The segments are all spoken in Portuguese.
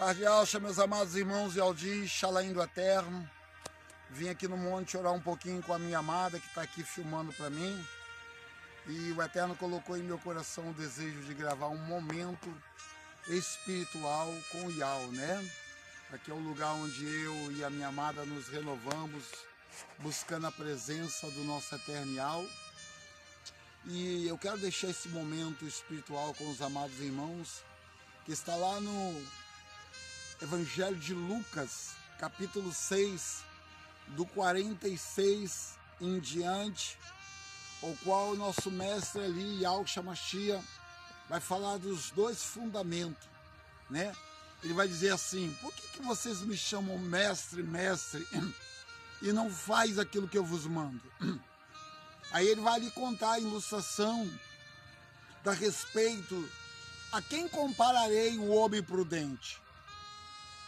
Cardealcha, meus amados irmãos e Aldir, Xalaim do Eterno. Vim aqui no monte orar um pouquinho com a minha amada que está aqui filmando para mim. E o Eterno colocou em meu coração o desejo de gravar um momento espiritual com o Yau, né? Aqui é o lugar onde eu e a minha amada nos renovamos, buscando a presença do nosso Eterno Yau. E eu quero deixar esse momento espiritual com os amados irmãos, que está lá no Evangelho de Lucas, capítulo 6, do 46 em diante, o qual o nosso mestre ali, Yahshua Mashiach, vai falar dos dois fundamentos, né? Ele vai dizer assim: por que vocês me chamam mestre, mestre, e não faz aquilo que eu vos mando? Aí ele vai lhe contar a ilustração a respeito a quem compararei o homem prudente.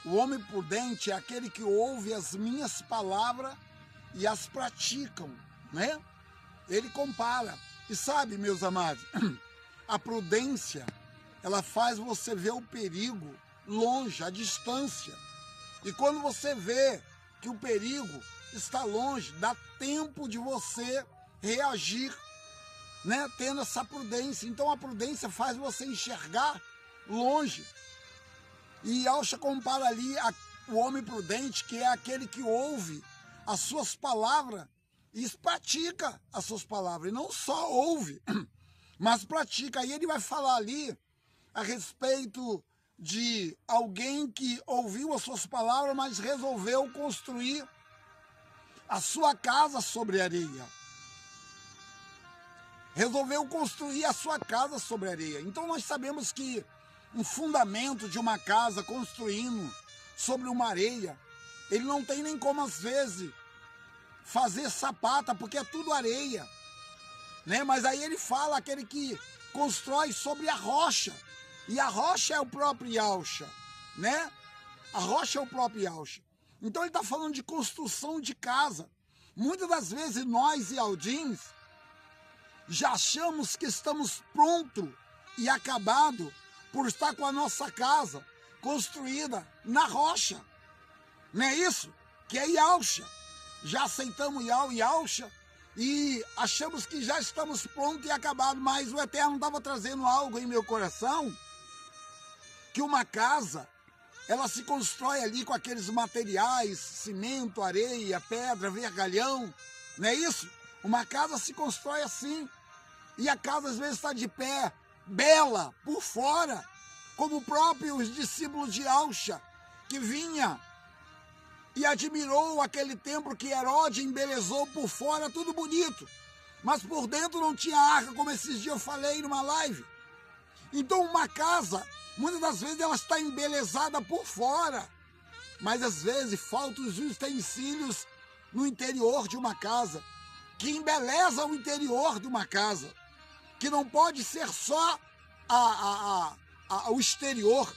O homem prudente é aquele que ouve as minhas palavras e as praticam, né? Ele compara. E sabe, meus amados, a prudência, ela faz você ver o perigo longe, à distância. E quando você vê que o perigo está longe, dá tempo de você reagir, né? Tendo essa prudência. Então a prudência faz você enxergar longe. E Yahshua compara ali o homem prudente, que é aquele que ouve as suas palavras e pratica as suas palavras. E não só ouve, mas pratica. Aí ele vai falar ali a respeito de alguém que ouviu as suas palavras, mas resolveu construir a sua casa sobre areia. Resolveu construir a sua casa sobre areia. Então nós sabemos que um fundamento de uma casa construindo sobre uma areia, ele não tem nem como, às vezes, fazer sapata, porque é tudo areia, né? Mas aí ele fala aquele que constrói sobre a rocha, e a rocha é o próprio Yahshua, né? A rocha é o próprio Yahshua. Então ele está falando de construção de casa. Muitas das vezes nós, Yaldins, já achamos que estamos pronto e acabado por estar com a nossa casa construída na rocha. Não é isso? Que é Yahshua. Já aceitamos Yahshua e achamos que já estamos prontos e acabados, mas o Eterno estava trazendo algo em meu coração, que uma casa, ela se constrói ali com aqueles materiais, cimento, areia, pedra, vergalhão, não é isso? Uma casa se constrói assim, e a casa às vezes está de pé, bela, por fora, como próprios discípulos de Yahshua, que vinha e admirou aquele templo que Herodes embelezou por fora, tudo bonito, mas por dentro não tinha arca, como esses dias eu falei numa live. Então uma casa, muitas das vezes ela está embelezada por fora, mas às vezes faltam os utensílios no interior de uma casa, que embeleza o interior de uma casa, que não pode ser só o exterior.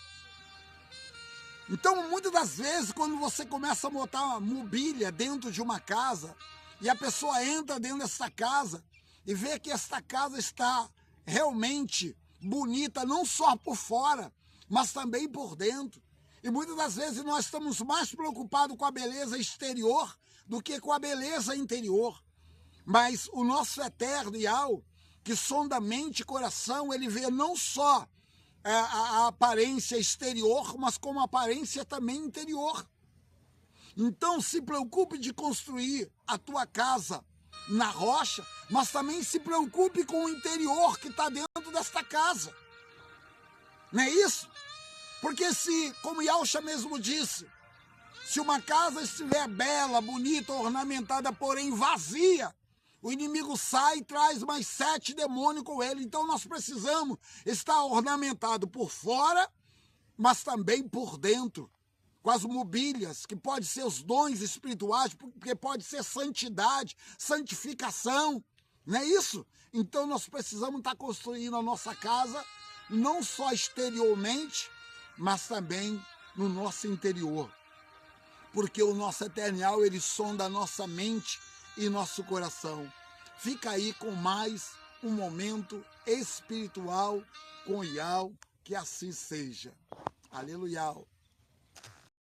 Então, muitas das vezes, quando você começa a botar uma mobília dentro de uma casa, e a pessoa entra dentro dessa casa e vê que esta casa está realmente bonita, não só por fora, mas também por dentro. E muitas das vezes nós estamos mais preocupados com a beleza exterior do que com a beleza interior. Mas o nosso eterno Yahweh, que sonda mente e coração, ele vê não só a aparência exterior, mas como a aparência também interior. Então se preocupe de construir a tua casa na rocha, mas também se preocupe com o interior que está dentro desta casa. Não é isso? Porque se, como Yahshua mesmo disse, se uma casa estiver bela, bonita, ornamentada, porém vazia, o inimigo sai e traz mais 7 demônios com ele. Então nós precisamos estar ornamentado por fora, mas também por dentro, com as mobílias, que pode ser os dons espirituais, porque pode ser santidade, santificação, não é isso? Então nós precisamos estar construindo a nossa casa, não só exteriormente, mas também no nosso interior. Porque o nosso Eterno, ele sonda a nossa mente e nosso coração. Fica aí com mais um momento espiritual com Yahweh, que assim seja. Aleluia.